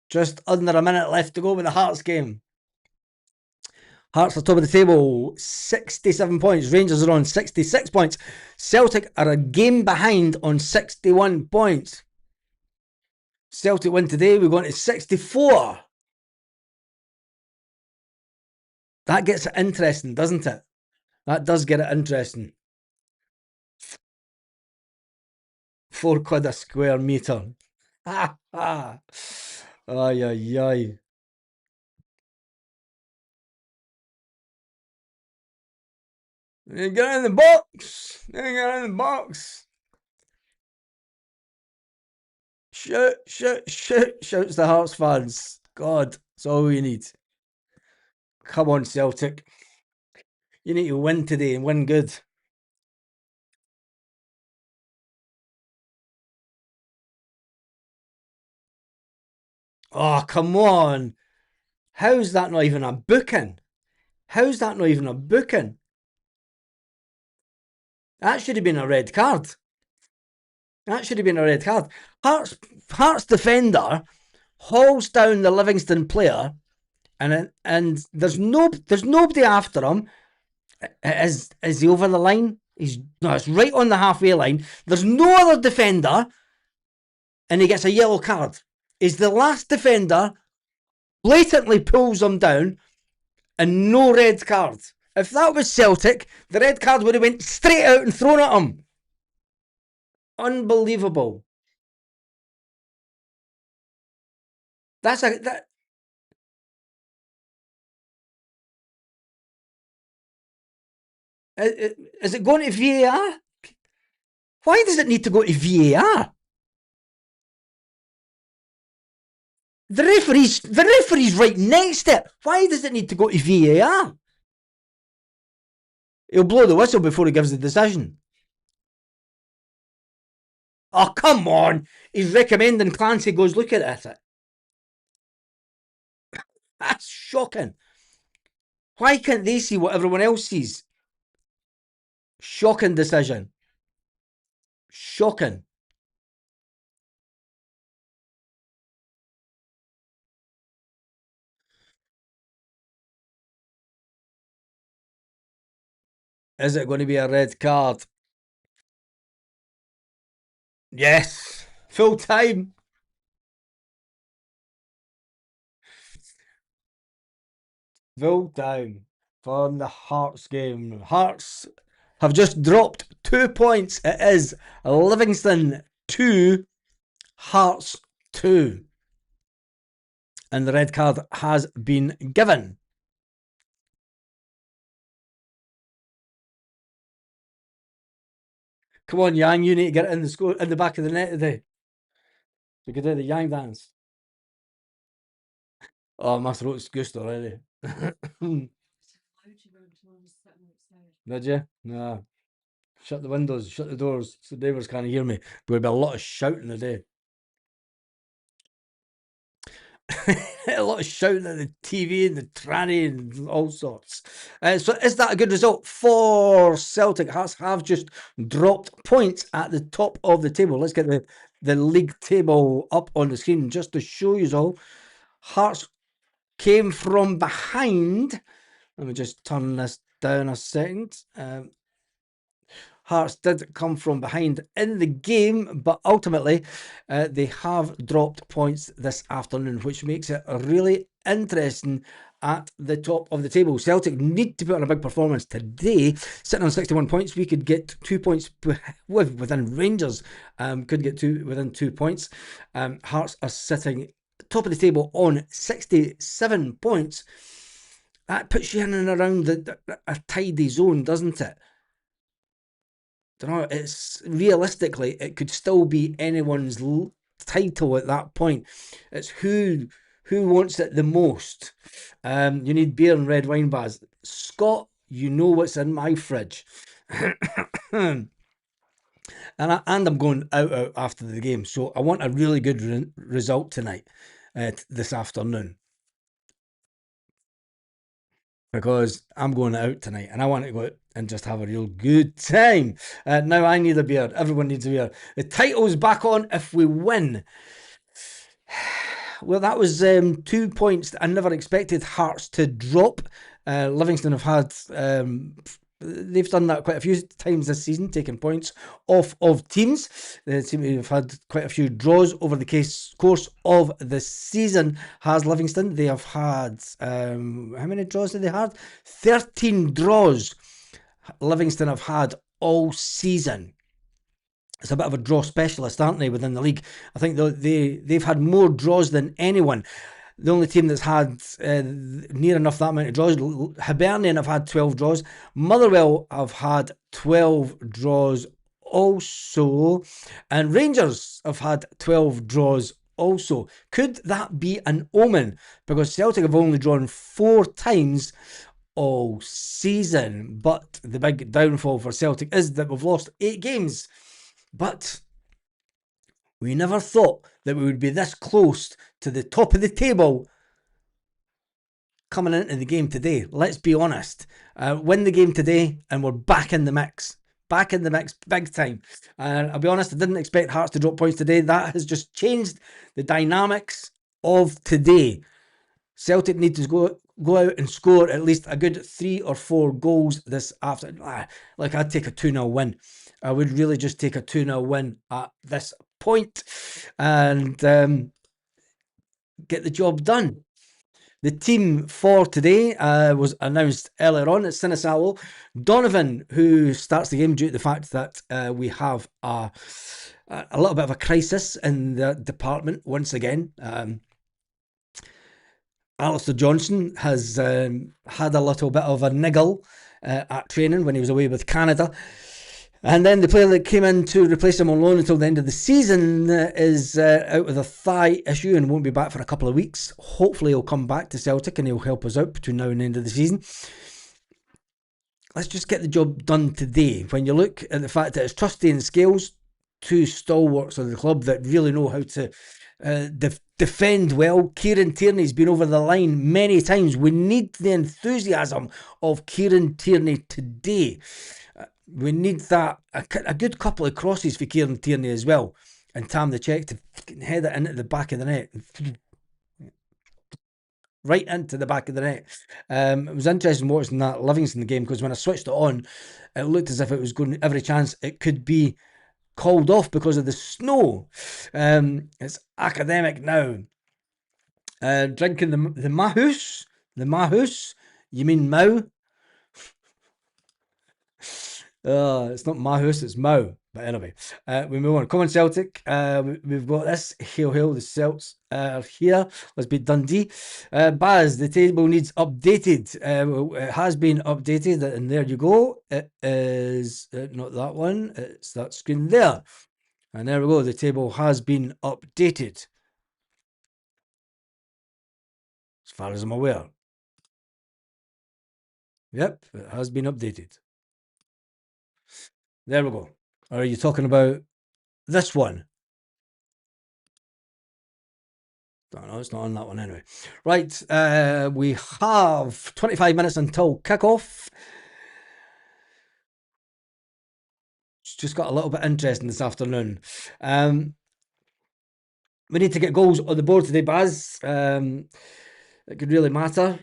Just under a minute left to go with the Hearts game. Hearts are top of the table, 67 points. Rangers are on 66 points. Celtic are a game behind on 61 points. Celtic win today, we're going to 64. That gets it interesting, doesn't it? That does get it interesting. £4 a square metre. Ha ha. Ay, ay, ay. You get in the box. You get in the box. Shoot, shoot, shoot, shouts the Hearts fans. God, that's all we need. Come on, Celtic. You need to win today and win good. Oh, come on. How's that not even a booking? How's that not even a booking? That should have been a red card. That should have been a red card. Hearts defender hauls down the Livingston player, and there's nobody after him. Is he over the line? It's right on the halfway line. There's no other defender, and he gets a yellow card. He's the last defender, blatantly pulls him down, and no red card. If that was Celtic, the red card would have went straight out and thrown at him. Unbelievable. Is it going to VAR? Why does it need to go to VAR? The referee's right next to it. Why does it need to go to VAR? He'll blow the whistle before he gives the decision. Oh, come on. He's recommending Clancy goes look at it. That's shocking. Why can't they see what everyone else sees? Shocking decision. Shocking. Is it going to be a red card? Yes. Full time. Full time from the Hearts game. Hearts have just dropped 2 points. It is Livingston 2, Hearts 2. And the red card has been given. Come on, Yang, you need to get it in the back of the net today. We could do the Yang dance. Oh, my throat's goosed already. Did you? No. Shut the windows, shut the doors, so the neighbours can't hear me. There'll be a lot of shouting today. A lot of shouting at the TV and the tranny and all sorts. So is that a good result for Celtic? Hearts have just dropped points at the top of the table. Let's get the league table up on the screen just to show you all. Hearts came from behind. Let me just turn this down a second. Hearts did come from behind in the game, but ultimately they have dropped points this afternoon, which makes it really interesting at the top of the table. Celtic need to put on a big performance today. Sitting on 61 points, we could get 2 points within Rangers. Could get within 2 points. Hearts are sitting top of the table on 67 points. That puts you in and around a tidy zone, doesn't it? Don't know. It's realistically, it could still be anyone's title at that point. It's who wants it the most. You need beer and red wine bars. Scott, you know what's in my fridge. and I'm going out after the game, so I want a really good result tonight, this afternoon. Because I'm going out tonight and I want to go out and just have a real good time. Now I need a beer. Everyone needs a beer. The title's back on if we win. Well, that was 2 points that I never expected Hearts to drop. Livingston have had... they've done that quite a few times this season, taking points off of teams. They seem to have had quite a few draws over the course of the season. Has Livingston? They have had how many draws have they had? 13 draws. Livingston have had all season. It's a bit of a draw specialist, aren't they, within the league? I think they've had more draws than anyone. The only team that's had near enough that amount of draws, Hibernian have had 12 draws. Motherwell have had 12 draws also. And Rangers have had 12 draws also. Could that be an omen? Because Celtic have only drawn 4 times all season. But the big downfall for Celtic is that we've lost 8 games. But we never thought that we would be this close to the top of the table coming into the game today. Let's be honest. Win the game today and we're back in the mix. back in the mix big time. And I'll be honest, I didn't expect Hearts to drop points today. That has just changed the dynamics of today. Celtic need to go out and score at least a good 3 or 4 goals this afternoon. Like, I'd take a 2-0 win. I would really just take a 2-0 win at this point and get the job done. The team for today was announced earlier on. It's Sinisalo. Donovan, who starts the game due to the fact that we have a little bit of a crisis in the department once again. Alistair Johnson has had a little bit of a niggle at training when he was away with Canada. And then the player that came in to replace him on loan until the end of the season is out with a thigh issue and won't be back for a couple of weeks. Hopefully he'll come back to Celtic and he'll help us out between now and the end of the season. Let's just get the job done today. When you look at the fact that it's Trusty and Scales, two stalwarts of the club that really know how to defend well. Kieran Tierney's been over the line many times. We need the enthusiasm of Kieran Tierney today. We need that, a good couple of crosses for Kieran Tierney as well. And Tam the Czech to head it into the back of the net. Right into the back of the net. It was interesting watching that Livingston game, because when I switched it on, it looked as if it was going every chance it could be called off because of the snow. It's academic now. Drinking the Mahus. The Mahus. You mean Mau? It's not Mahus, it's Mau. But anyway, we move on. Come on, Celtic. We've got this. Hail, hail, the Celts are here. Let's beat Dundee. Baz, the table needs updated. It has been updated, and there you go. It is not that one. It's that screen there. And there we go. The table has been updated. As far as I'm aware. Yep, it has been updated. There we go. Are you talking about this one? Don't know, it's not on that one anyway. Right, we have 25 minutes until kickoff. It's just got a little bit interesting this afternoon. We need to get goals on the board today, Baz. It could really matter.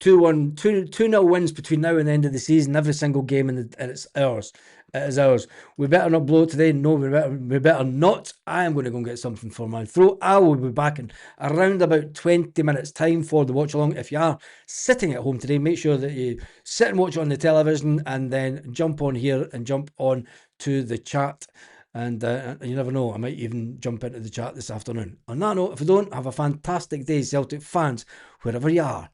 2-0 wins between now and the end of the season. Every single game, and it's ours. It is ours. We better not blow it today. No, we better not. I am going to go and get something for my throat. I will be back in around about 20 minutes time for the watch along. If you are sitting at home today, make sure that you sit and watch on the television, and then jump on here and jump on to the chat. And you never know, I might even jump into the chat this afternoon. On that note, if I don't, have a fantastic day, Celtic fans, wherever you are.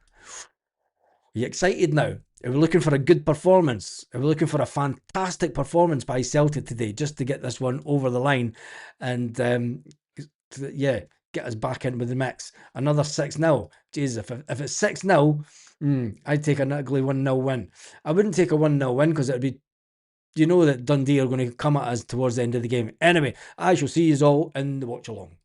Are you excited now? Are we looking for a good performance? Are we looking for a fantastic performance by Celtic today, just to get this one over the line and, get us back in with the mix? Another 6-0. Jeez, if it's 6-0, I'd take an ugly 1-0 win. I wouldn't take a 1-0 win, because it would be, you know that Dundee are going to come at us towards the end of the game. Anyway, I shall see you all in the watch along.